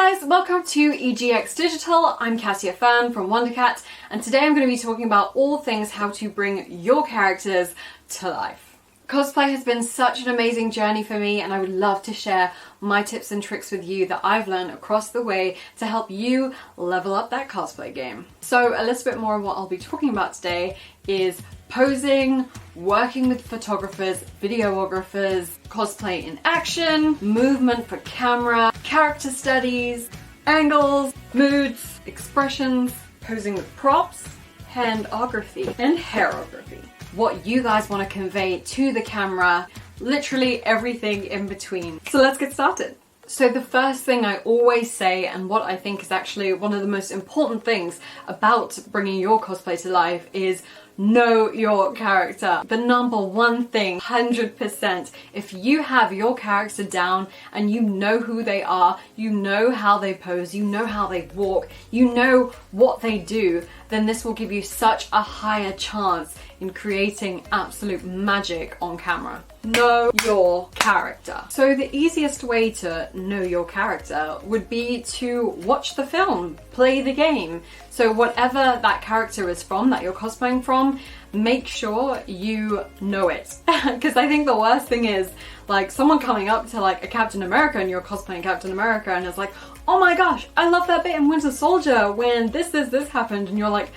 Hi guys, welcome to EGX Digital. I'm Cassia Fern from Wondercat, and today I'm going to be talking about all things how to bring your characters to life. Cosplay has been such an amazing journey for me, and I would love to share my tips and tricks with you that I've learned across the way to help you level up that cosplay game. So a little bit more of what I'll be talking about today is posing, working with photographers, videographers, cosplay in action, movement for camera, character studies, angles, moods, expressions, posing with props, handography, and herography. What you guys want to convey to the camera, literally everything in between. So let's get started. So the first thing I always say, and what I think is actually one of the most important things about bringing your cosplay to life, is know your character. The number one thing, 100%, if you have your character down and you know who they are, you know how they pose, you know how they walk, you know what they do, then this will give you such a higher chance in creating absolute magic on camera. Know your character. So the easiest way to know your character would be to watch the film, play the game. So whatever that character is from, that you're cosplaying from, make sure you know it. Because I think the worst thing is like someone coming up to like a Captain America and you're cosplaying Captain America and it's like, oh my gosh, I love that bit in Winter Soldier when this happened, and you're like,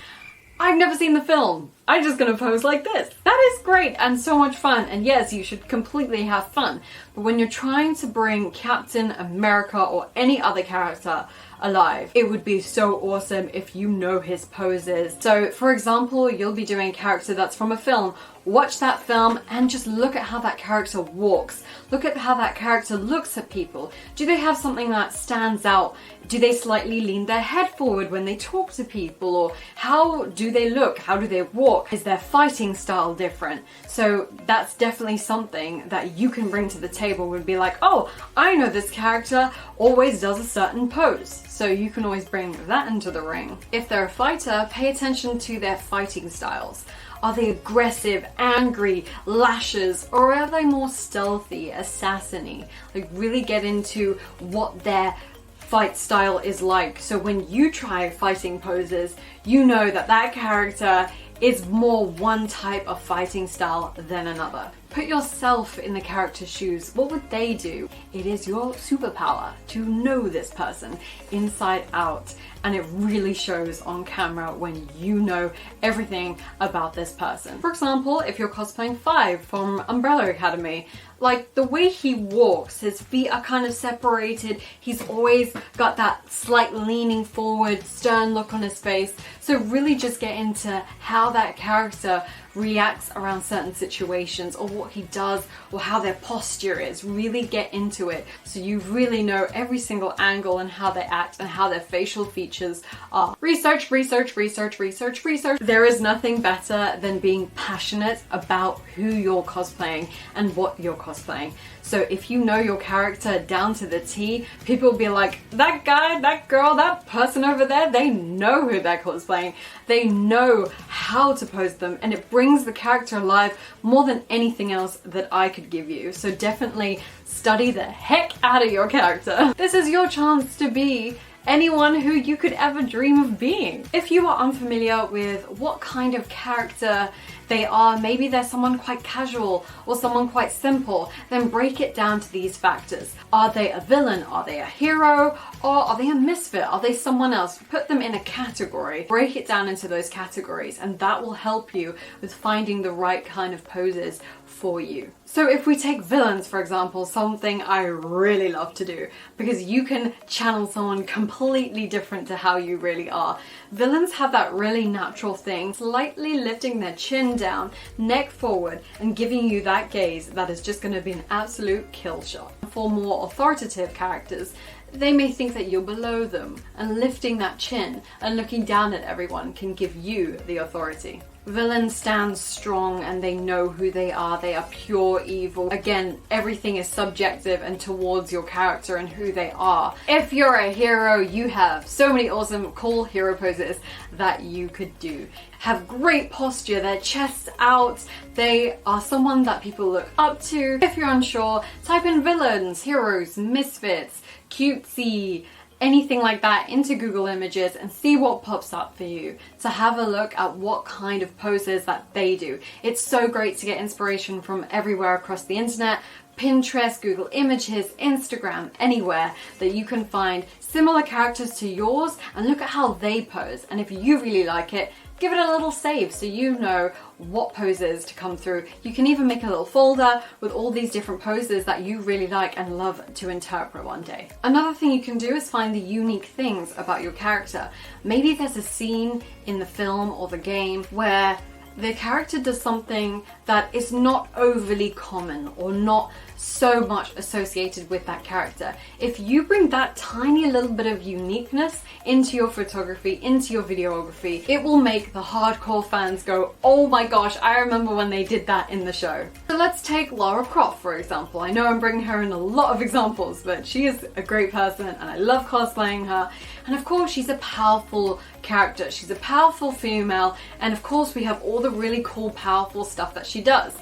I've never seen the film. I'm just gonna pose like this. That is great and so much fun, and yes, you should completely have fun. But when you're trying to bring Captain America or any other character alive, it would be so awesome if you know his poses. So for example, you'll be doing a character that's from a film. Watch that film and just look at how that character walks. Look at how that character looks at people. Do they have something that stands out? Do they slightly lean their head forward when they talk to people? Or how do they look? How do they walk? Is their fighting style different? So that's definitely something that you can bring to the table. Would be like, oh, I know this character always does a certain pose. So you can always bring that into the ring. If they're a fighter, pay attention to their fighting styles. Are they aggressive, angry, lashes, or are they more stealthy, assassin-y? Like really get into what their fight style is like. So when you try fighting poses, you know that that character is more one type of fighting style than another. Put yourself in the character's shoes. What would they do? It is your superpower to know this person inside out, and it really shows on camera when you know everything about this person. For example, if you're cosplaying Five from Umbrella Academy, like the way he walks, his feet are kind of separated, he's always got that slight leaning forward, stern look on his face. So really just get into how that character reacts around certain situations, or what he does, or how their posture is. Really get into it so you really know every single angle and how they act and how their facial features are. Research, research, research, research, research. There is nothing better than being passionate about who you're cosplaying and what you're cosplaying. So if you know your character down to the T, people will be like, that guy, that girl, that person over there, they know who they're cosplaying. They know how to pose them, and it brings the character alive more than anything else that I could give you. So definitely study the heck out of your character. This is your chance to be anyone who you could ever dream of being. If you are unfamiliar with what kind of character they are, maybe they're someone quite casual or someone quite simple, then break it down to these factors. Are they a villain? Are they a hero? Or are they a misfit? Are they someone else? Put them in a category. Break it down into those categories, and that will help you with finding the right kind of poses for you. So if we take villains, for example, something I really love to do, because you can channel someone completely different to how you really are. Villains have that really natural thing, slightly lifting their chin down, neck forward, and giving you that gaze that is just going to be an absolute kill shot. For more authoritative characters, they may think that you're below them, and lifting that chin and looking down at everyone can give you the authority. Villains stand strong and they know who they are. They are pure evil. Again, everything is subjective and towards your character and who they are. If you're a hero, you have so many awesome, cool hero poses that you could do. Have great posture, their chest out. They are someone that people look up to. If you're unsure, type in villains, heroes, misfits, cutesy, anything like that into Google Images and see what pops up for you, to have a look at what kind of poses that they do. It's so great to get inspiration from everywhere across the internet. Pinterest, Google Images, Instagram, anywhere that you can find similar characters to yours and look at how they pose. And if you really like it, give it a little save so you know what poses to come through. You can even make a little folder with all these different poses that you really like and love to interpret one day. Another thing you can do is find the unique things about your character. Maybe there's a scene in the film or the game where the character does something that is not overly common or not so much associated with that character. If you bring that tiny little bit of uniqueness into your photography, into your videography, it will make the hardcore fans go, oh my gosh, I remember when they did that in the show. So let's take Lara Croft, for example. I know I'm bringing her in a lot of examples, but she is a great person and I love cosplaying her. And of course, she's a powerful character. She's a powerful female, and of course we have all the really cool, powerful stuff that she does.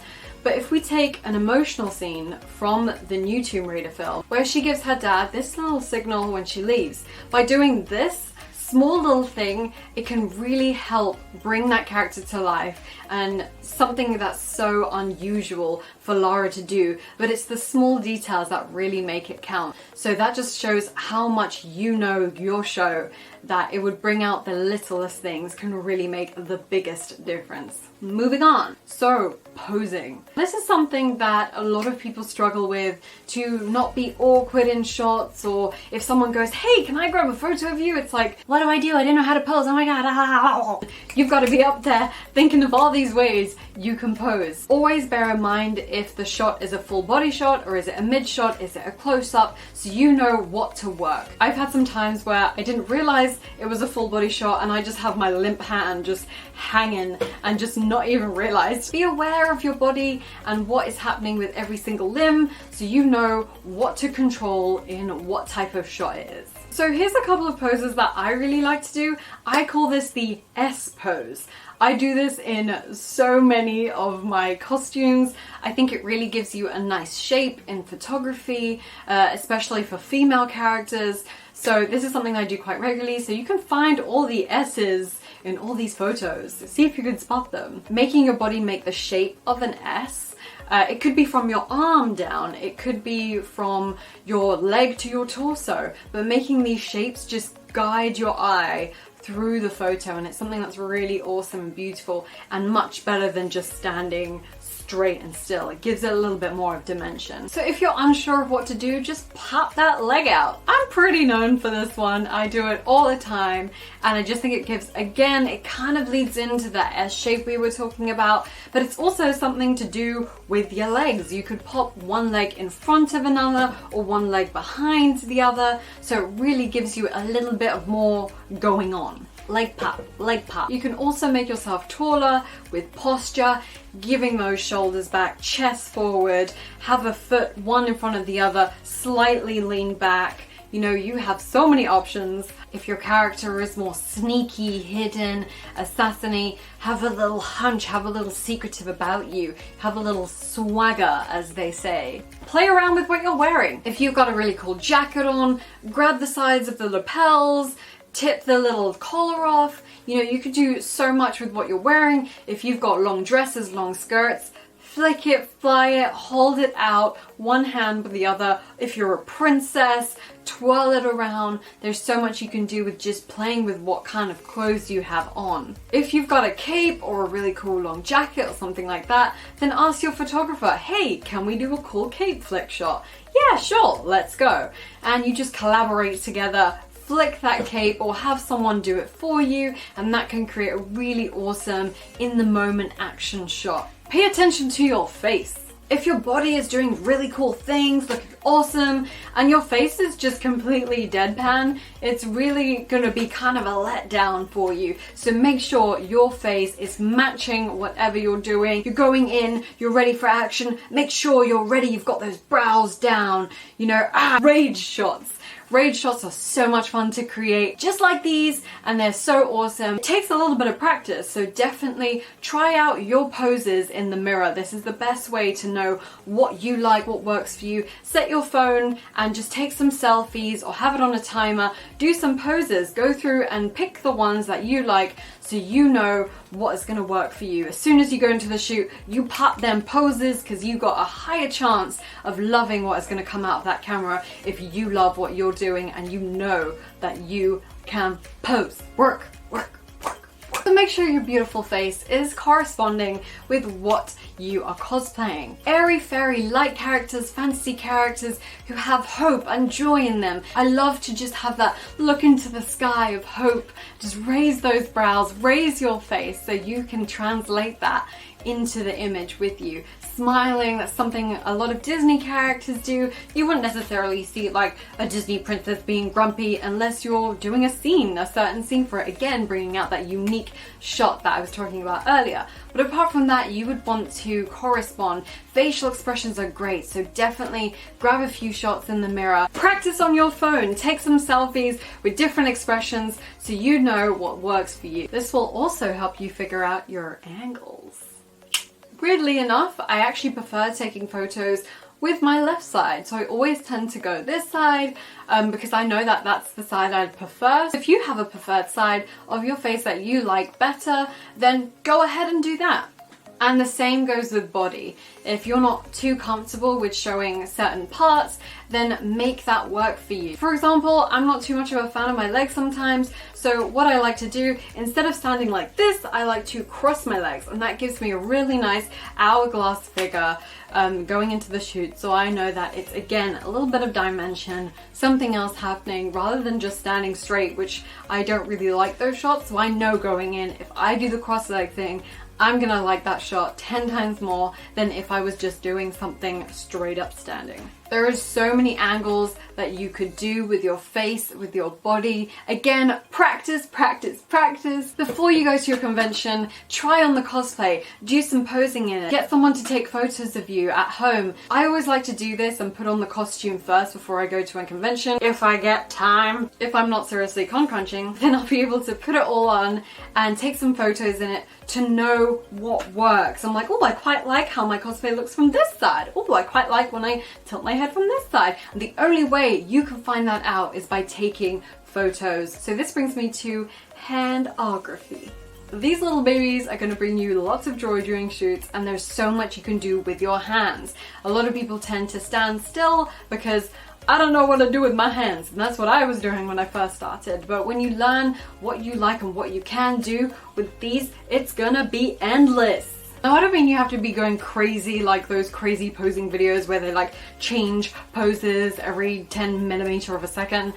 But if we take an emotional scene from the new Tomb Raider film, where she gives her dad this little signal when she leaves, by doing this small little thing, it can really help bring that character to life, and something that's so unusual for Lara to do, but it's the small details that really make it count. So that just shows how much you know your show, that it would bring out the littlest things can really make the biggest difference. Moving on. So, posing. This is something that a lot of people struggle with, to not be awkward in shots, or if someone goes, hey, can I grab a photo of you? It's like, what do? I didn't know how to pose. Oh my god. You've got to be up there thinking of all these ways you can pose. Always bear in mind if the shot is a full body shot, or is it a mid shot, is it a close up, so you know what to work. I've had some times where I didn't realize it was a full body shot and I just have my limp hand just hanging and just not even realized. Be aware of your body and what is happening with every single limb so you know what to control in what type of shot it is. So here's a couple of poses that I really like to do. I call this the S pose. I do this in so many of my costumes. I think it really gives you a nice shape in photography, especially for female characters. So this is something I do quite regularly, so you can find all the S's in all these photos. See if you can spot them. Making your body make the shape of an S. It could be from your arm down, it could be from your leg to your torso, but making these shapes just guide your eye through the photo, and it's something that's really awesome and beautiful and much better than just standing straight and still. It gives it a little bit more of dimension. So if you're unsure of what to do, just pop that leg out. I'm pretty known for this one. I do it all the time, and I just think it gives, again, it kind of leads into that S shape we were talking about, but it's also something to do with your legs. You could pop one leg in front of another or one leg behind the other, so it really gives you a little bit of more going on. Leg pop, leg pop. You can also make yourself taller with posture, giving those shoulders back, chest forward, have a foot one in front of the other, slightly lean back. You know, you have so many options. If your character is more sneaky, hidden, assassiny, have a little hunch, have a little secretive about you, have a little swagger, as they say. Play around with what you're wearing. If you've got a really cool jacket on, grab the sides of the lapels, tip the little collar off. You know, you could do so much with what you're wearing. If you've got long dresses, long skirts, flick it, fly it, hold it out, one hand with the other. If you're a princess, twirl it around. There's so much you can do with just playing with what kind of clothes you have on. If you've got a cape or a really cool long jacket or something like that, then ask your photographer, hey, can we do a cool cape flick shot? Yeah, sure, let's go. And you just collaborate together, flick that cape, or have someone do it for you, and that can create a really awesome in the moment action shot. Pay attention to your face. If your body is doing really cool things, looking awesome, and your face is just completely deadpan, it's really gonna be kind of a letdown for you. So make sure your face is matching whatever you're doing. You're going in, you're ready for action. Make sure you're ready, you've got those brows down, you know, rage shots. Rage shots are so much fun to create, just like these, and they're so awesome. It takes a little bit of practice, so definitely try out your poses in the mirror. This is the best way to know what you like, what works for you. Set your phone and just take some selfies or have it on a timer, do some poses, go through and pick the ones that you like so you know what is going to work for you. As soon as you go into the shoot, you pop them poses because you got a higher chance of loving what is going to come out of that camera if you love what you're doing and you know that you can pose. Work. So make sure your beautiful face is corresponding with what you are cosplaying. Airy fairy light characters, fantasy characters who have hope and joy in them. I love to just have that look into the sky of hope. Just raise those brows, raise your face so you can translate that into the image with you. Smiling, that's something a lot of Disney characters do. You wouldn't necessarily see like a Disney princess being grumpy unless you're doing a certain scene for it. Again, bringing out that unique shot that I was talking about earlier. But apart from that, you would want to correspond. Facial expressions are great, so definitely grab a few shots in the mirror. Practice on your phone, take some selfies with different expressions so you know what works for you. This will also help you figure out your angles. Weirdly enough, I actually prefer taking photos with my left side, so I always tend to go this side because I know that that's the side I'd prefer. If you have a preferred side of your face that you like better, then go ahead and do that. And the same goes with body. If you're not too comfortable with showing certain parts, then make that work for you. For example, I'm not too much of a fan of my legs sometimes, so what I like to do, instead of standing like this, I like to cross my legs, and that gives me a really nice hourglass figure going into the shoot, so I know that it's, again, a little bit of dimension, something else happening, rather than just standing straight, which I don't really like those shots, so I know going in, if I do the cross leg thing, I'm gonna like that shot 10 times more than if I was just doing something straight up standing. There are so many angles that you could do with your face, with your body. Again, practice. Before you go to your convention, try on the cosplay, do some posing in it, get someone to take photos of you at home. I always like to do this and put on the costume first before I go to a convention. If I get time, if I'm not seriously con crunching, then I'll be able to put it all on and take some photos in it to know what works. I'm like, oh, I quite like how my cosplay looks from this side. Oh, I quite like when I tilt my head from this side. And the only way you can find that out is by taking photos. So this brings me to Herography. These little babies are going to bring you lots of joy during shoots, and there's so much you can do with your hands. A lot of people tend to stand still because I don't know what to do with my hands, and that's what I was doing when I first started. But when you learn what you like and what you can do with these, it's gonna be endless. Now, I don't mean you have to be going crazy like those crazy posing videos where they like change poses every 10mm of a second.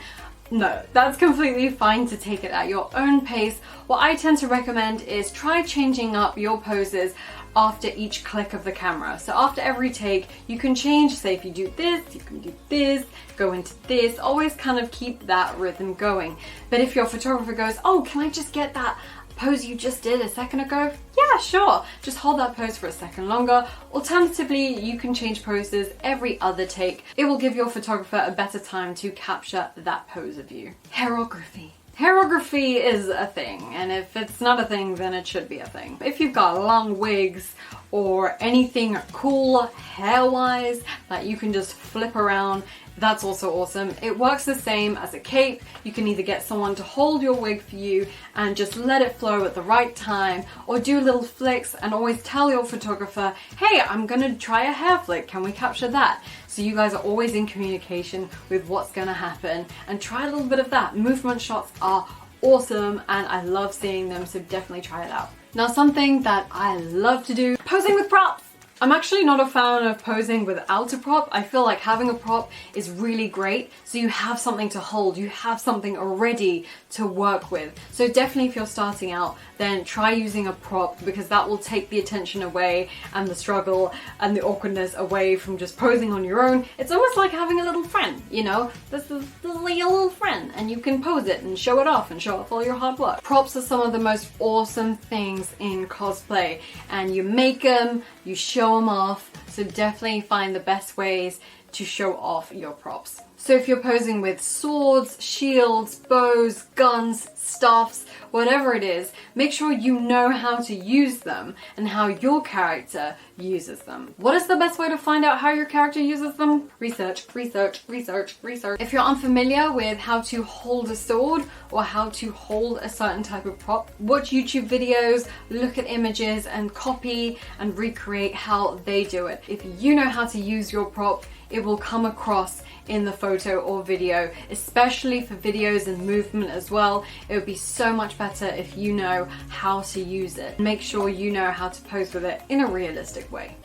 No, that's completely fine to take it at your own pace. What I tend to recommend is try changing up your poses after each click of the camera. So after every take, you can change, say if you do this, you can do this, go into this, always kind of keep that rhythm going. But if your photographer goes, oh, can I just get that pose you just did a second ago? Yeah, sure. Just hold that pose for a second longer. Alternatively, you can change poses every other take. It will give your photographer a better time to capture that pose of you. Herography. Herography is a thing, and if it's not a thing, then it should be a thing. If you've got long wigs or anything cool hair-wise that you can just flip around, that's also awesome. It works the same as a cape. You can either get someone to hold your wig for you and just let it flow at the right time, or do little flicks and always tell your photographer, hey, I'm gonna try a hair flick, can we capture that? So you guys are always in communication with what's gonna happen, and try a little bit of that. Movement shots are awesome and I love seeing them, so definitely try it out. Now, something that I love to do, posing with props. I'm actually not a fan of posing without a prop. I feel like having a prop is really great, so you have something to hold, you have something already to work with. So definitely if you're starting out, then try using a prop, because that will take the attention away and the struggle and the awkwardness away from just posing on your own. It's almost like having a little friend, you know? This is like your little friend, and you can pose it and show it off and show off all your hard work. Props are some of the most awesome things in cosplay, and you make them, you show them off, so definitely find the best ways to show off your props. So if you're posing with swords, shields, bows, guns, staffs, whatever it is, make sure you know how to use them and how your character uses them. What is the best way to find out how your character uses them? Research, research, research, research. If you're unfamiliar with how to hold a sword or how to hold a certain type of prop, watch YouTube videos, look at images and copy and recreate how they do it. If you know how to use your prop, it will come across in the photo or video, especially for videos and movement as well. It would be so much better if you know how to use it. Make sure you know how to pose with it in a realistic way.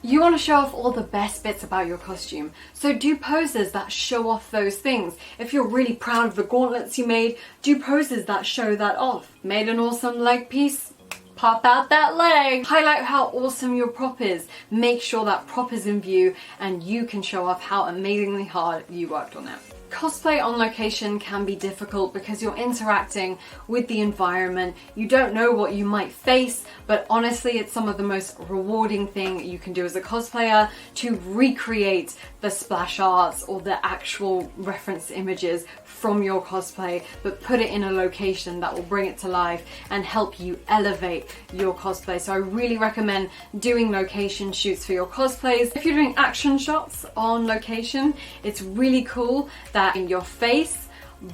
You want to show off all the best bits about your costume, so do poses that show off those things. If you're really proud of the gauntlets you made, do poses that show that off. Made an awesome leg piece? Pop out that leg. Highlight how awesome your prop is. Make sure that prop is in view and you can show off how amazingly hard you worked on it. Cosplay on location can be difficult because you're interacting with the environment. You don't know what you might face, but honestly, it's some of the most rewarding thing you can do as a cosplayer to recreate the splash arts or the actual reference images from your cosplay, but put it in a location that will bring it to life and help you elevate your cosplay. So I really recommend doing location shoots for your cosplays. If you're doing action shots on location, it's really cool that in your face,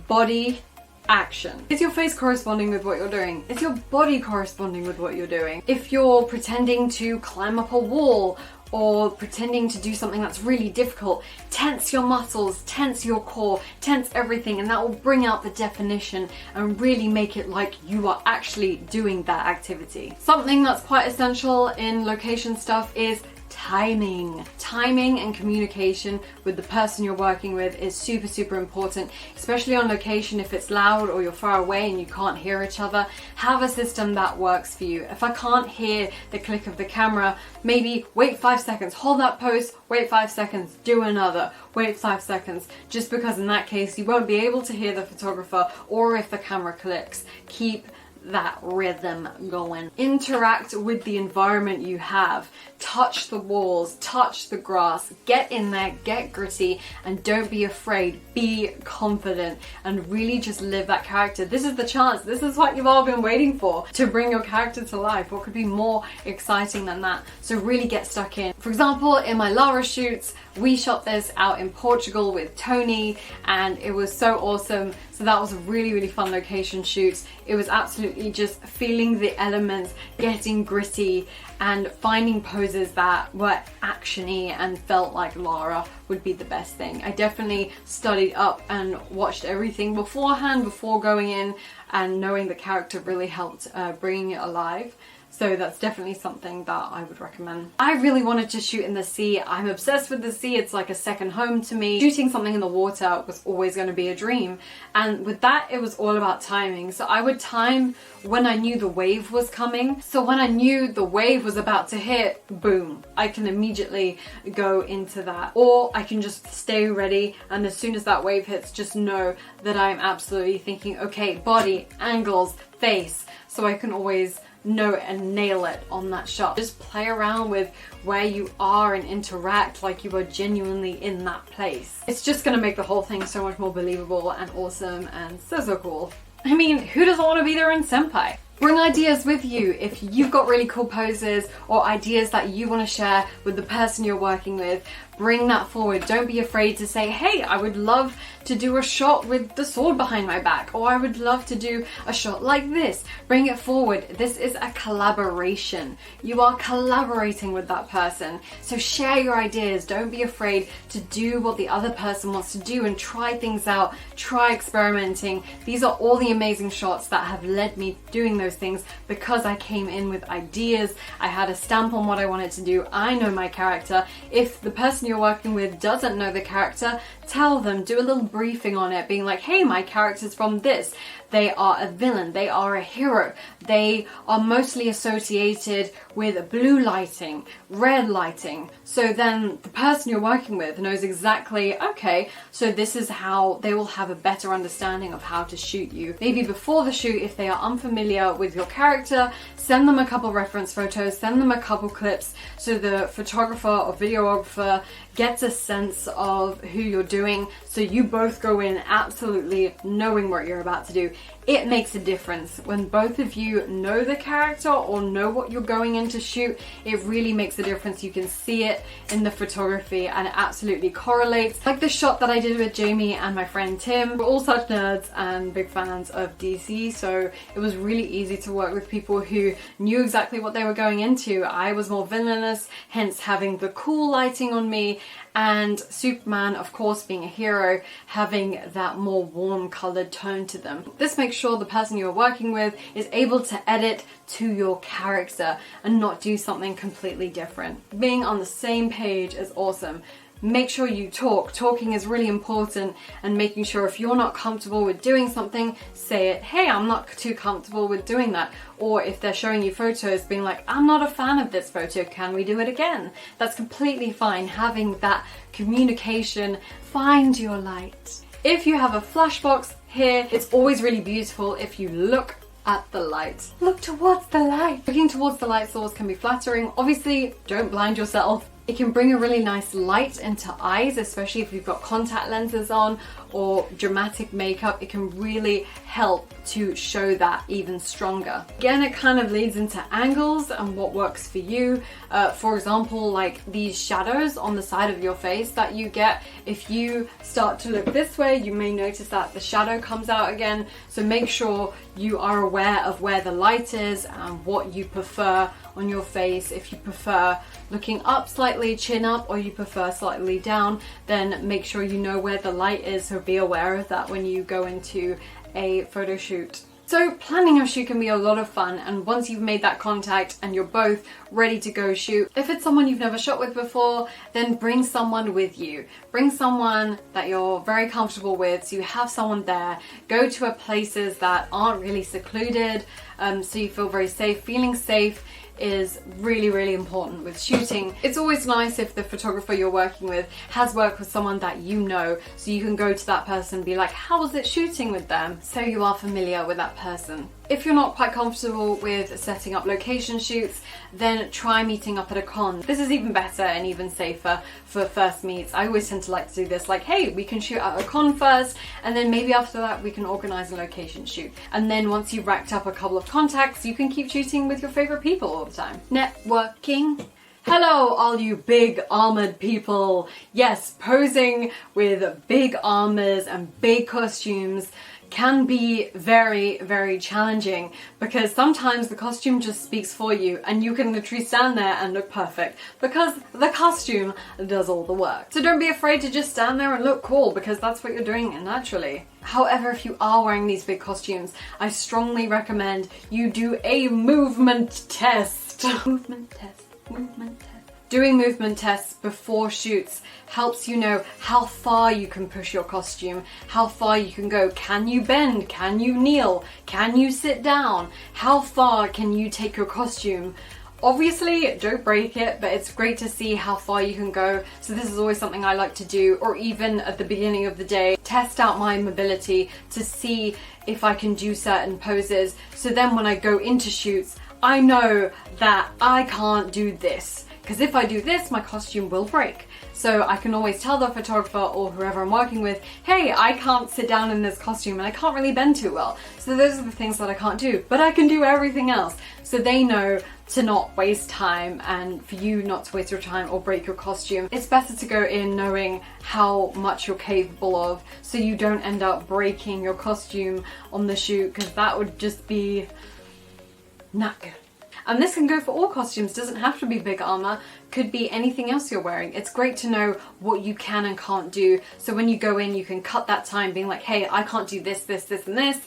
body, action. Is your face corresponding with what you're doing? Is your body corresponding with what you're doing? If you're pretending to climb up a wall or pretending to do something that's really difficult, tense your muscles, tense your core, tense everything, and that will bring out the definition and really make it like you are actually doing that activity. Something that's quite essential in location stuff is timing. Timing and communication with the person you're working with is super, super important, especially on location. If it's loud or you're far away and you can't hear each other, have a system that works for you. If I can't hear the click of the camera, maybe wait 5 seconds, hold that pose, wait 5 seconds, do another, wait 5 seconds, just because in that case you won't be able to hear the photographer or if the camera clicks. Keep that rhythm going. Interact with the environment you have. Touch the walls, touch the grass, get in there, get gritty, and don't be afraid. Be confident and really just live that character. This is the chance. This is what you've all been waiting for, to bring your character to life. What could be more exciting than that? So really get stuck in. For example, in my Lara shoots, we shot this out in Portugal with Tony and it was so awesome. So that was a really, really fun location shoot. It was absolutely just feeling the elements, getting gritty and finding poses that were actiony and felt like Lara would be the best thing. I definitely studied up and watched everything beforehand before going in, and knowing the character really helped bringing it alive. So that's definitely something that I would recommend. I really wanted to shoot in the sea. I'm obsessed with the sea. It's like a second home to me. Shooting something in the water was always going to be a dream. And with that, it was all about timing. So I would time when I knew the wave was coming. So when I knew the wave was about to hit, boom, I can immediately go into that. Or I can just stay ready, and as soon as that wave hits, just know that I'm absolutely thinking, okay, body, angles, face. So I can always know it and nail it on that shot. Just play around with where you are and interact like you are genuinely in that place. It's just gonna make the whole thing so much more believable and awesome and so cool. I mean, who doesn't want to be there in Senpai? Bring ideas with you. If you've got really cool poses or ideas that you want to share with the person you're working with, bring that forward. Don't be afraid to say, hey, I would love to do a shot with the sword behind my back, or I would love to do a shot like this. Bring it forward. This is a collaboration. You are collaborating with that person. So share your ideas. Don't be afraid to do what the other person wants to do and try things out. Try experimenting. These are all the amazing shots that have led me doing those things because I came in with ideas. I had a stamp on what I wanted to do. I know my character. If the person you're working with doesn't know the character, tell them, do a little briefing on it, being like, hey, my character's from this. They are a villain, they are a hero, they are mostly associated with blue lighting, red lighting. So then the person you're working with knows exactly, okay, so this is how they will have a better understanding of how to shoot you. Maybe before the shoot, if they are unfamiliar with your character, send them a couple reference photos, send them a couple clips so the photographer or videographer gets a sense of who you're doing, so you both go in absolutely knowing what you're about to do. It makes a difference when both of you know the character or know what you're going in to shoot. It really makes a difference. You can see it in the photography and it absolutely correlates. Like the shot that I did with Jamie and my friend Tim. We're all such nerds and big fans of DC, so it was really easy to work with people who knew exactly what they were going into. I was more villainous, hence having the cool lighting on me, and Superman, of course, being a hero, having that more warm coloured tone to them. This makes sure the person you're working with is able to edit to your character and not do something completely different. Being on the same page is awesome. Make sure you talk. Talking is really important, and making sure if you're not comfortable with doing something, say it. Hey, I'm not too comfortable with doing that. Or if they're showing you photos, being like, I'm not a fan of this photo, can we do it again? That's completely fine. Having that communication, find your light. If you have a flashbox here, it's always really beautiful if you look at the light. Look towards the light. Looking towards the light source can be flattering. Obviously, don't blind yourself. It can bring a really nice light into eyes, especially if you've got contact lenses on or dramatic makeup. It can really help to show that even stronger. Again, it kind of leads into angles and what works for you. For example, like these shadows on the side of your face that you get, if you start to look this way, you may notice that the shadow comes out again. So make sure you are aware of where the light is and what you prefer on your face. If you prefer looking up slightly, chin up, or you prefer slightly down, then make sure you know where the light is, so be aware of that when you go into a photo shoot. So planning a shoot can be a lot of fun, and once you've made that contact and you're both ready to go shoot, if it's someone you've never shot with before, then bring someone with you. Bring someone that you're very comfortable with, so you have someone there. Go to places that aren't really secluded, so you feel very safe. Feeling safe is really, really important with shooting. It's always nice if the photographer you're working with has worked with someone that you know, so you can go to that person and be like, how was it shooting with them? So you are familiar with that person. If you're not quite comfortable with setting up location shoots, then try meeting up at a con. This is even better and even safer for first meets. I always tend to like to do this, like, hey, we can shoot at a con first, and then maybe after that we can organize a location shoot. And then once you've racked up a couple of contacts, you can keep shooting with your favorite people all the time. Networking. Hello, all you big armored people. Yes, posing with big armors and big costumes can be very, very challenging, because sometimes the costume just speaks for you and you can literally stand there and look perfect because the costume does all the work. So don't be afraid to just stand there and look cool, because that's what you're doing naturally. However, if you are wearing these big costumes, I strongly recommend you do a movement test. Movement test. Movement test. Doing movement tests before shoots helps you know how far you can push your costume, how far you can go. Can you bend? Can you kneel? Can you sit down? How far can you take your costume? Obviously, don't break it, but it's great to see how far you can go. So this is always something I like to do, or even at the beginning of the day, test out my mobility to see if I can do certain poses. So then when I go into shoots, I know that I can't do this, because if I do this, my costume will break. So I can always tell the photographer or whoever I'm working with, hey, I can't sit down in this costume and I can't really bend too well. So those are the things that I can't do, but I can do everything else. So they know to not waste time, and for you not to waste your time or break your costume. It's better to go in knowing how much you're capable of, so you don't end up breaking your costume on the shoot, because that would just be not good. And this can go for all costumes, doesn't have to be big armor. could be anything else you're wearing. It's great to know what you can and can't do. So when you go in, you can cut that time being like, hey, I can't do this, this, this, and this.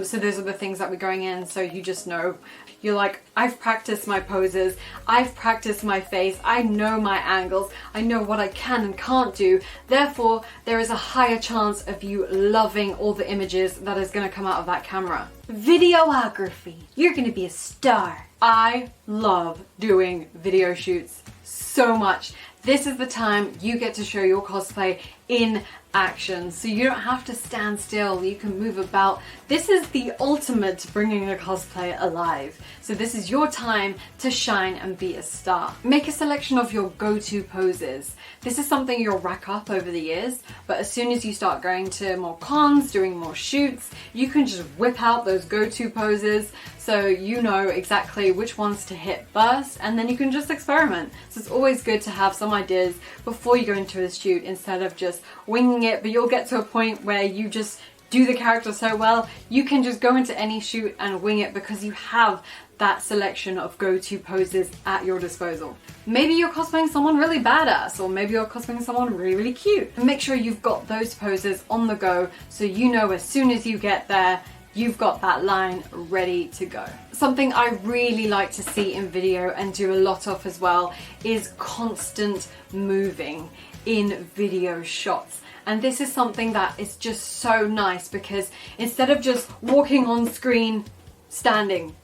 So those are the things that we're going in. So you just know, you're like, I've practiced my poses. I've practiced my face. I know my angles. I know what I can and can't do. Therefore, there is a higher chance of you loving all the images that is going to come out of that camera. Videography. You're going to be a star. I love doing video shoots so much. This is the time you get to show your cosplay in action, so you don't have to stand still, you can move about. This is the ultimate to bringing a cosplay alive. So this is your time to shine and be a star. Make a selection of your go-to poses. This is something you'll rack up over the years, but as soon as you start going to more cons, doing more shoots, you can just whip out those go-to poses so you know exactly which ones to hit first, and then you can just experiment. So it's always good to have some ideas before you go into a shoot instead of just winging it, but you'll get to a point where you just do the character so well, you can just go into any shoot and wing it because you have that selection of go-to poses at your disposal. Maybe you're cosplaying someone really badass, or maybe you're cosplaying someone really, really cute. And make sure you've got those poses on the go so you know as soon as you get there, you've got that line ready to go. Something I really like to see in video and do a lot of as well is constant moving in video shots. And this is something that is just so nice because instead of just walking on screen, standing,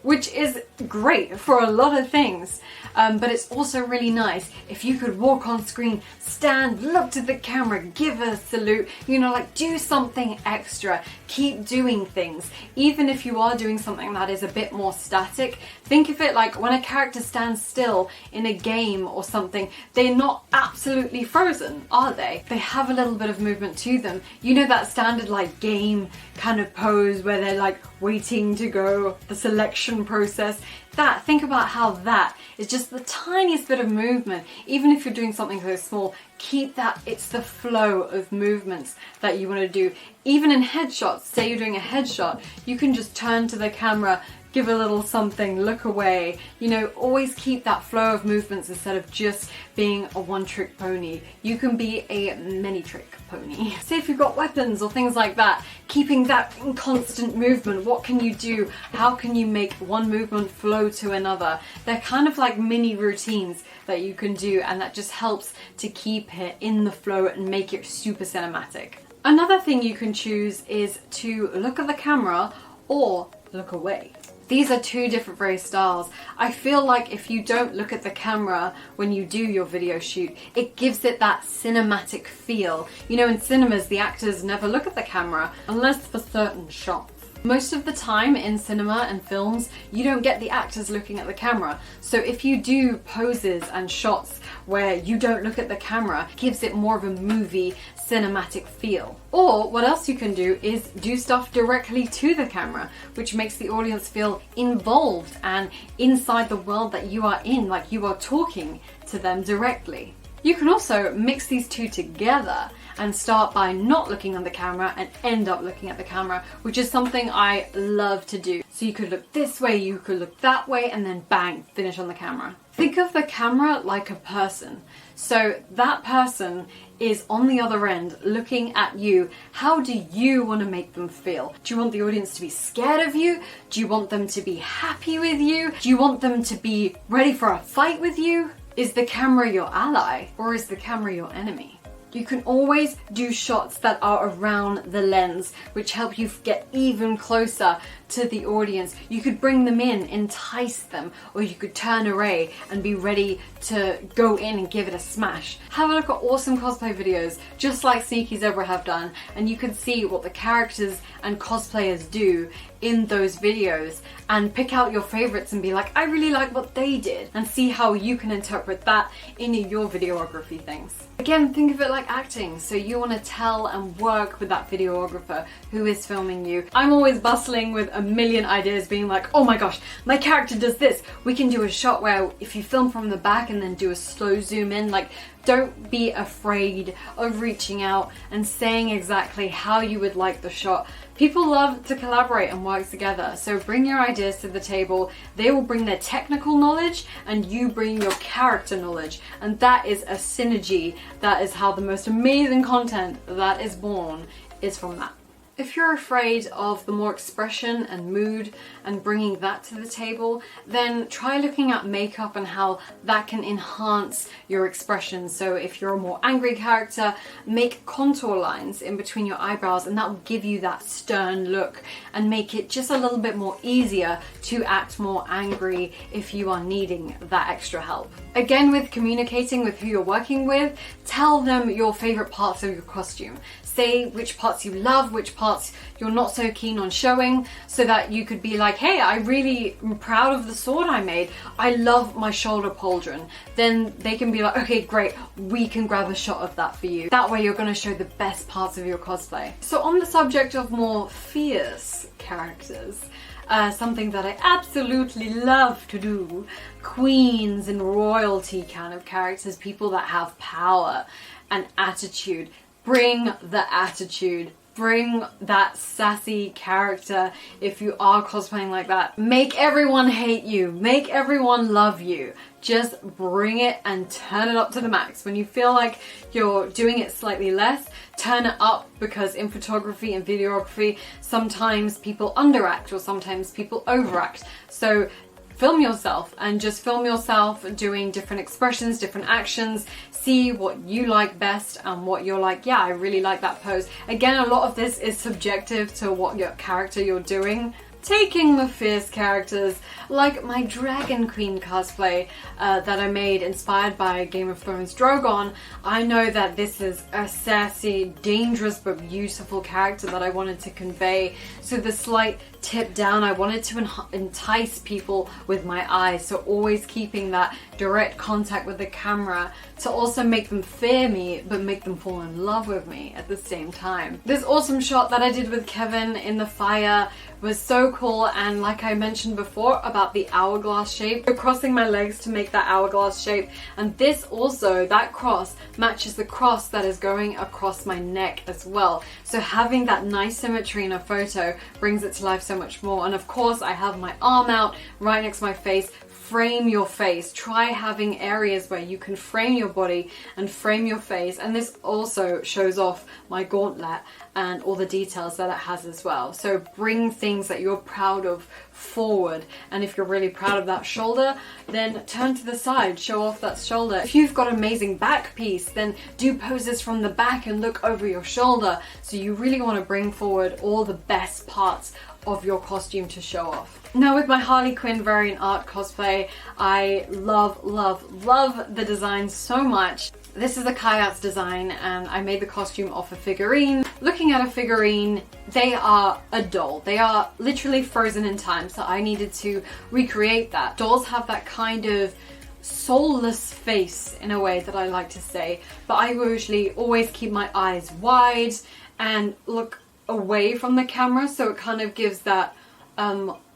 which is great for a lot of things, but it's also really nice if you could walk on screen, stand, look to the camera, give a salute, you know, like do something extra, keep doing things. Even if you are doing something that is a bit more static, think of it like when a character stands still in a game or something, they're not absolutely frozen, are they? They have a little bit of movement to them. You know, that standard like game kind of pose where they're like waiting to go, the selection process. That, think about how that is just the tiniest bit of movement. Even if you're doing something so small, keep that, it's the flow of movements that you want to do. Even in headshots, say you're doing a headshot, you can just turn to the camera, give a little something, look away, you know, always keep that flow of movements instead of just being a one-trick pony. You can be a many-trick pony. Say if you've got weapons or things like that, keeping that in constant movement, what can you do? How can you make one movement flow to another? They're kind of like mini routines that you can do, and that just helps to keep it in the flow and make it super cinematic. Another thing you can choose is to look at the camera or look away. These are two different very styles. I feel like if you don't look at the camera when you do your video shoot, it gives it that cinematic feel. You know, in cinemas, the actors never look at the camera unless for certain shots. Most of the time in cinema and films, you don't get the actors looking at the camera. So if you do poses and shots where you don't look at the camera, it gives it more of a movie cinematic feel. Or what else you can do is do stuff directly to the camera, which makes the audience feel involved and inside the world that you are in, like you are talking to them directly. You can also mix these two together and start by not looking at the camera and end up looking at the camera, which is something I love to do. So you could look this way, you could look that way, and then bang, finish on the camera. Think of the camera like a person. So that person is on the other end looking at you. How do you want to make them feel? Do you want the audience to be scared of you? Do you want them to be happy with you? Do you want them to be ready for a fight with you? Is the camera your ally or is the camera your enemy? You can always do shots that are around the lens, which help you get even closer to the audience. You could bring them in, entice them, or you could turn away and be ready to go in and give it a smash. Have a look at awesome cosplay videos, just like Sneaky Zebra have done, and you can see what the characters and cosplayers do in those videos and pick out your favorites and be like, I really like what they did, and see how you can interpret that in your videography things. Again, think of it like acting. So you want to tell and work with that videographer who is filming you. I'm always bustling with a million ideas, being like, oh my gosh, my character does this. We can do a shot where if you film from the back and then do a slow zoom in, like Don't be afraid of reaching out and saying exactly how you would like the shot. People love to collaborate and work together, so bring your ideas to the table. They will bring their technical knowledge and you bring your character knowledge, and that is a synergy. That is how the most amazing content that is born is from that. If you're afraid of the more expression and mood and bringing that to the table, then try looking at makeup and how that can enhance your expression. So if you're a more angry character, make contour lines in between your eyebrows, and that will give you that stern look and make it just a little bit more easier to act more angry if you are needing that extra help. Again, with communicating with who you're working with, tell them your favorite parts of your costume. Say which parts you love, which parts you're not so keen on showing, so that you could be like, hey, I really am proud of the sword I made. I love my shoulder pauldron. Then they can be like, okay, great, we can grab a shot of that for you. That way you're going to show the best parts of your cosplay. So on the subject of more fierce characters, something that I absolutely love to do, queens and royalty kind of characters, people that have power and attitude. Bring the attitude. Bring that sassy character if you are cosplaying like that. Make everyone hate you. Make everyone love you. Just bring it and turn it up to the max. When you feel like you're doing it slightly less, turn it up, because in photography and videography, sometimes people underact or sometimes people overact. So film yourself and just film yourself doing different expressions, different actions. See what you like best and what you're like, yeah, I really like that pose. Again, a lot of this is subjective to what your character you're doing. Taking the fierce characters, like my Dragon Queen cosplay that I made inspired by Game of Thrones Drogon, I know that this is a sassy, dangerous but beautiful character that I wanted to convey. So the slight tip down, I wanted to entice people with my eyes, so always keeping that direct contact with the camera to also make them fear me but make them fall in love with me at the same time. This awesome shot that I did with Kevin in the fire was so cool, and like I mentioned before about the hourglass shape, so crossing my legs to make that hourglass shape, and this also, that cross matches the cross that is going across my neck as well. So having that nice symmetry in a photo brings it to life so much more. And of course I have my arm out right next to my face. Frame your face. Try having areas where you can frame your body and frame your face, and this also shows off my gauntlet and all the details that it has as well. So bring things that you're proud of forward, and if you're really proud of that shoulder, then turn to the side, show off that shoulder. If you've got amazing back piece, then do poses from the back and look over your shoulder. So you really want to bring forward all the best parts of your costume to show off. Now with my Harley Quinn variant art cosplay, I love the design so much. This is a Kai Arts design, and I made the costume off a figurine. Looking at a figurine, they are a doll. They are literally frozen in time, so I needed to recreate that. Dolls have that kind of soulless face in a way that I like to say, but I usually always keep my eyes wide and look away from the camera, so it kind of gives that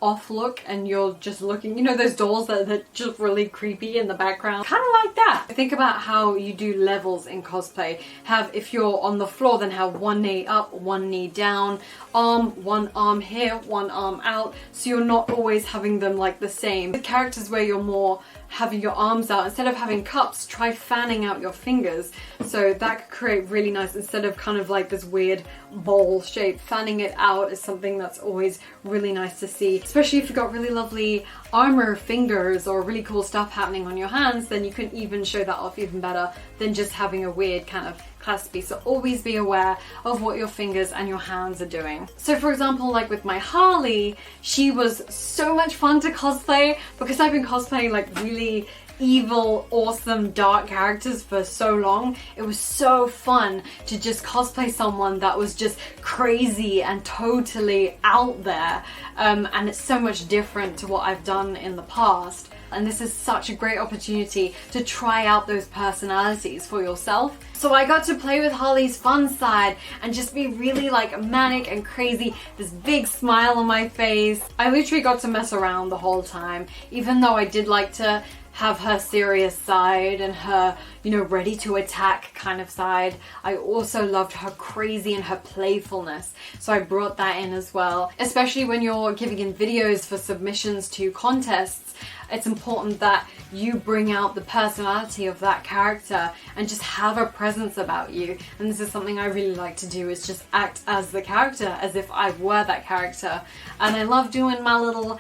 off look, and you're just looking, you know, those dolls that are just really creepy in the background, kind of like that. Think about how you do levels in cosplay. Have, if you're on the floor, then have one knee up, one knee down, one arm here, one arm out, so you're not always having them like the same. With characters where you're more having your arms out, instead of having cups, try fanning out your fingers, so that could create really nice, instead of kind of like this weird bowl shape. Fanning it out is something that's always really nice to see, especially if you've got really lovely armor fingers or really cool stuff happening on your hands. Then you can even show that off even better than just having a weird kind of claspy. So always be aware of what your fingers and your hands are doing. So for example, like with my Harley, she was so much fun to cosplay because I've been cosplaying like really evil, awesome, dark characters for so long. It was so fun to just cosplay someone that was just crazy and totally out there, and it's so much different to what I've done in the past. And this is such a great opportunity to try out those personalities for yourself. So I got to play with Harley's fun side and just be really like manic and crazy, this big smile on my face. I literally got to mess around the whole time, even though I did like to have her serious side and her, you know, ready to attack kind of side. I also loved her crazy and her playfulness, so I brought that in as well. Especially when you're giving in videos for submissions to contests, it's important that you bring out the personality of that character and just have a presence about you. And this is something I really like to do, is just act as the character, as if I were that character. And I love doing my little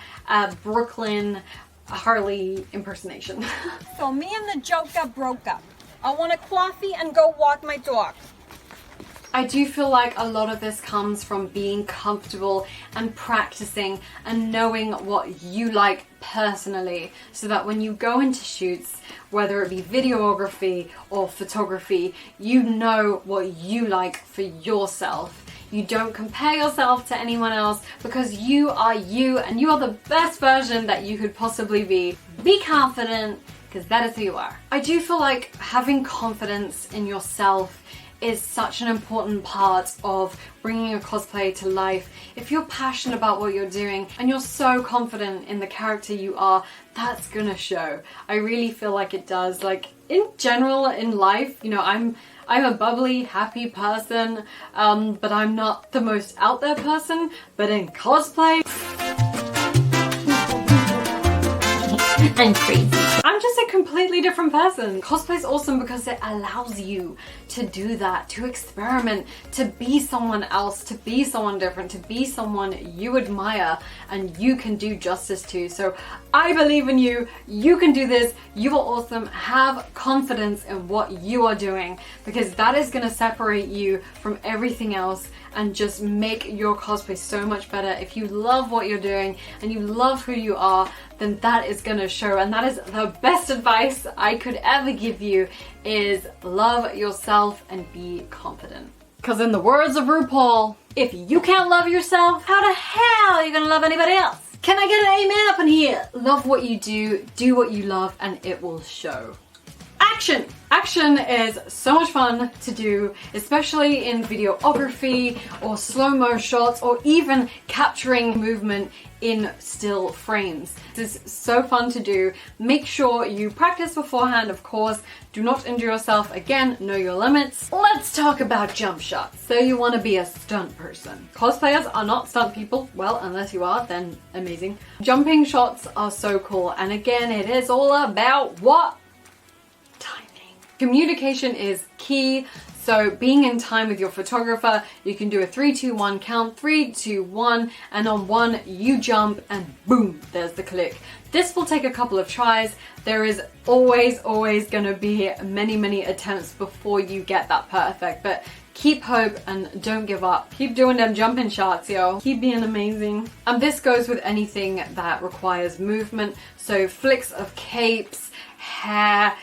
Brooklyn Harley impersonation. So me and the Joker broke up. I want a coffee and go walk my dog. I do feel like a lot of this comes from being comfortable and practicing and knowing what you like personally, so that when you go into shoots, whether it be videography or photography, you know what you like for yourself. You don't compare yourself to anyone else, because you are you and you are the best version that you could possibly be. Be confident, because that is who you are. I do feel like having confidence in yourself is such an important part of bringing a cosplay to life. If you're passionate about what you're doing and you're so confident in the character you are, that's gonna show. I really feel like it does. Like in general in life, you know, I'm a bubbly, happy person, but I'm not the most out there person. But in cosplay, I'm crazy. I'm just a completely different person. Cosplay is awesome because it allows you to do that, to experiment, to be someone else, to be someone different, to be someone you admire and you can do justice to. So I believe in you. You can do this. You are awesome. Have confidence in what you are doing, because that is going to separate you from everything else and just make your cosplay so much better. If you love what you're doing and you love who you are, then that is gonna show. And that is the best advice I could ever give you, is love yourself and be confident. Because in the words of RuPaul, if you can't love yourself, how the hell are you gonna love anybody else? Can I get an amen up in here? Love what you do what you love, and it will show. Action! Action is so much fun to do, especially in videography or slow-mo shots, or even capturing movement in still frames. This is so fun to do. Make sure you practice beforehand, of course. Do not injure yourself. Again, know your limits. Let's talk about jump shots. So you want to be a stunt person. Cosplayers are not stunt people. Well, unless you are, then amazing. Jumping shots are so cool. And again, it is all about what? Communication is key, so being in time with your photographer, you can do a 3, 2, 1 count, 3, 2, 1, and on 1 you jump and boom, there's the click. This will take a couple of tries. There is always going to be many attempts before you get that perfect, but keep hope and don't give up. Keep doing them jumping shots, yo. Keep being amazing. And this goes with anything that requires movement, so flicks of capes, hair,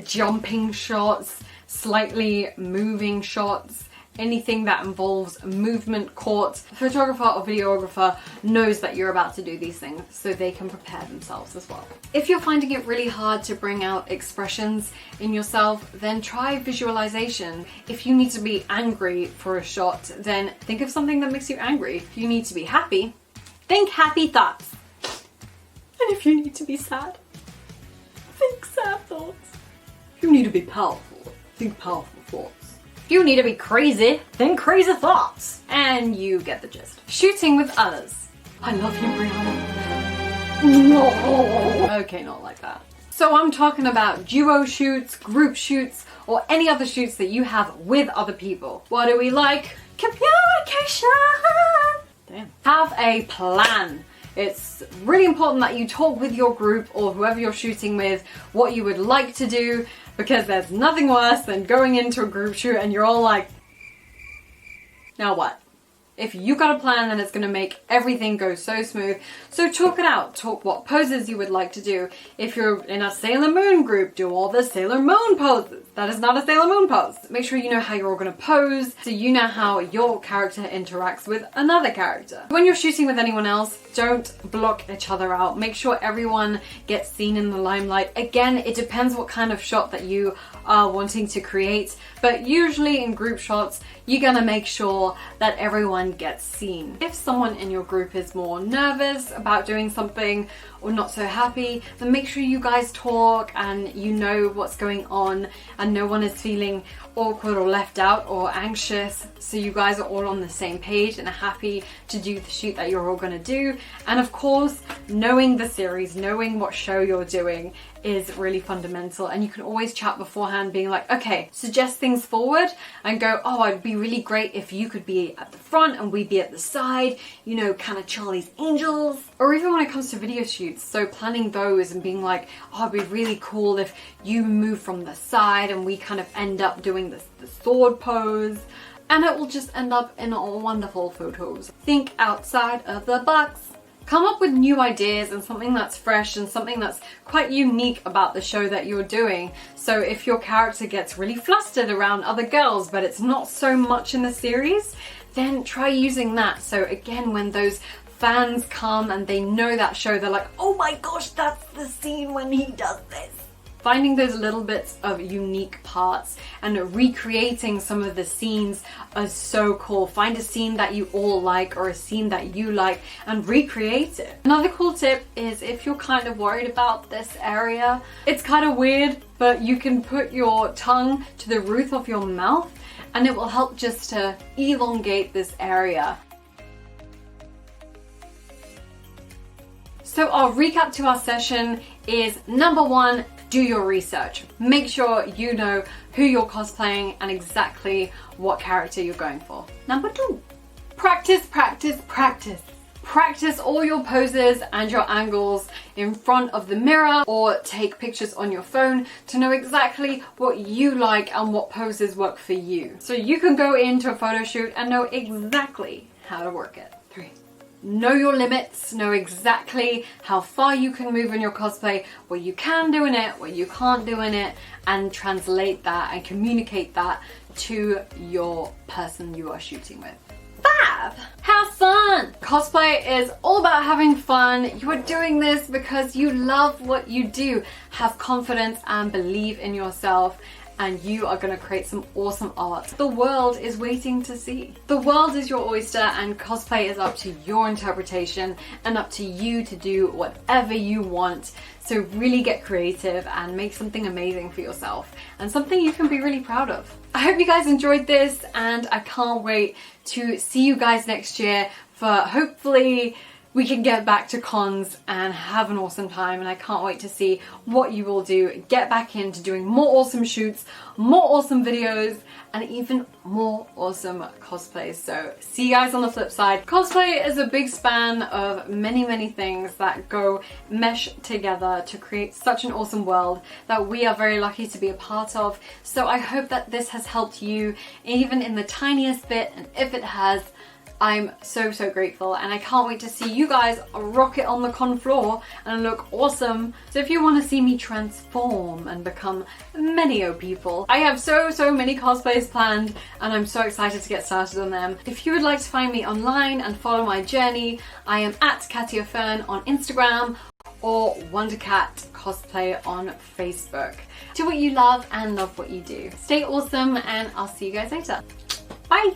jumping shots, slightly moving shots, anything that involves movement caught. A photographer or videographer knows that you're about to do these things, so they can prepare themselves as well. If you're finding it really hard to bring out expressions in yourself, then try visualization. If you need to be angry for a shot, then think of something that makes you angry. If you need to be happy, think happy thoughts. And if you need to be sad, think sad thoughts. If you need to be powerful, think powerful thoughts. If you need to be crazy, think crazy thoughts. And you get the gist. Shooting with others. I love you, Brianna. No. Okay, not like that. So I'm talking about duo shoots, group shoots, or any other shoots that you have with other people. What do we like? Communication. Damn. Have a plan. It's really important that you talk with your group or whoever you're shooting with what you would like to do, because there's nothing worse than going into a group shoot and you're all like, now what? If you got a plan, then it's going to make everything go so smooth. So talk it out. Talk what poses you would like to do. If you're in a Sailor Moon group, do all the Sailor Moon poses. That is not a Sailor Moon pose. Make sure you know how you're all going to pose, so you know how your character interacts with another character. When you're shooting with anyone else, don't block each other out. Make sure everyone gets seen in the limelight. Again, it depends what kind of shot that you are wanting to create, but usually in group shots, you're gonna make sure that everyone gets seen. If someone in your group is more nervous about doing something or not so happy, then make sure you guys talk and you know what's going on and no one is feeling awkward or left out or anxious, so you guys are all on the same page and are happy to do the shoot that you're all going to do. And of course, knowing the series, knowing what show you're doing is really fundamental, and you can always chat beforehand being like, okay, suggest things forward and go, oh, it'd be really great if you could be at the front and we'd be at the side, you know, kind of Charlie's Angels. Or even when it comes to video shoots, so planning those and being like, oh, it'd be really cool if you move from the side and we kind of end up doing the sword pose, and it will just end up in wonderful photos. Think outside of the box. Come up with new ideas and something that's fresh and something that's quite unique about the show that you're doing. So if your character gets really flustered around other girls, but it's not so much in the series, then try using that. So again, when those fans come and they know that show, they're like, oh my gosh, that's the scene when he does this. Finding those little bits of unique parts and recreating some of the scenes are so cool. Find a scene that you all like or a scene that you like and recreate it. Another cool tip is if you're kind of worried about this area, it's kind of weird, but you can put your tongue to the roof of your mouth and it will help just to elongate this area. So our recap to our session is number 1, do your research. Make sure you know who you're cosplaying and exactly what character you're going for. Number 2, practice, practice, practice. Practice all your poses and your angles in front of the mirror, or take pictures on your phone to know exactly what you like and what poses work for you. So you can go into a photo shoot and know exactly how to work it. 3, know your limits, know exactly how far you can move in your cosplay, what you can do in it, what you can't do in it, and translate that and communicate that to your person you are shooting with. 5, have fun! Cosplay is all about having fun. You are doing this because you love what you do. Have confidence and believe in yourself, and you are going to create some awesome art the world is waiting to see. The world is your oyster, and cosplay is up to your interpretation and up to you to do whatever you want. So really get creative and make something amazing for yourself and something you can be really proud of. I hope you guys enjoyed this, and I can't wait to see you guys next year for hopefully we can get back to cons and have an awesome time, and I can't wait to see what you will do. Get back into doing more awesome shoots, more awesome videos, and even more awesome cosplays. So see you guys on the flip side. Cosplay is a big span of many things that go mesh together to create such an awesome world that we are very lucky to be a part of. So I hope that this has helped you even in the tiniest bit, and if it has, I'm so grateful, and I can't wait to see you guys rock it on the con floor and look awesome. So if you want to see me transform and become many people, I have so many cosplays planned, and I'm so excited to get started on them. If you would like to find me online and follow my journey, I am at Katia Fern on Instagram or WonderCat Cosplay on Facebook. Do what you love and love what you do. Stay awesome, and I'll see you guys later. Bye!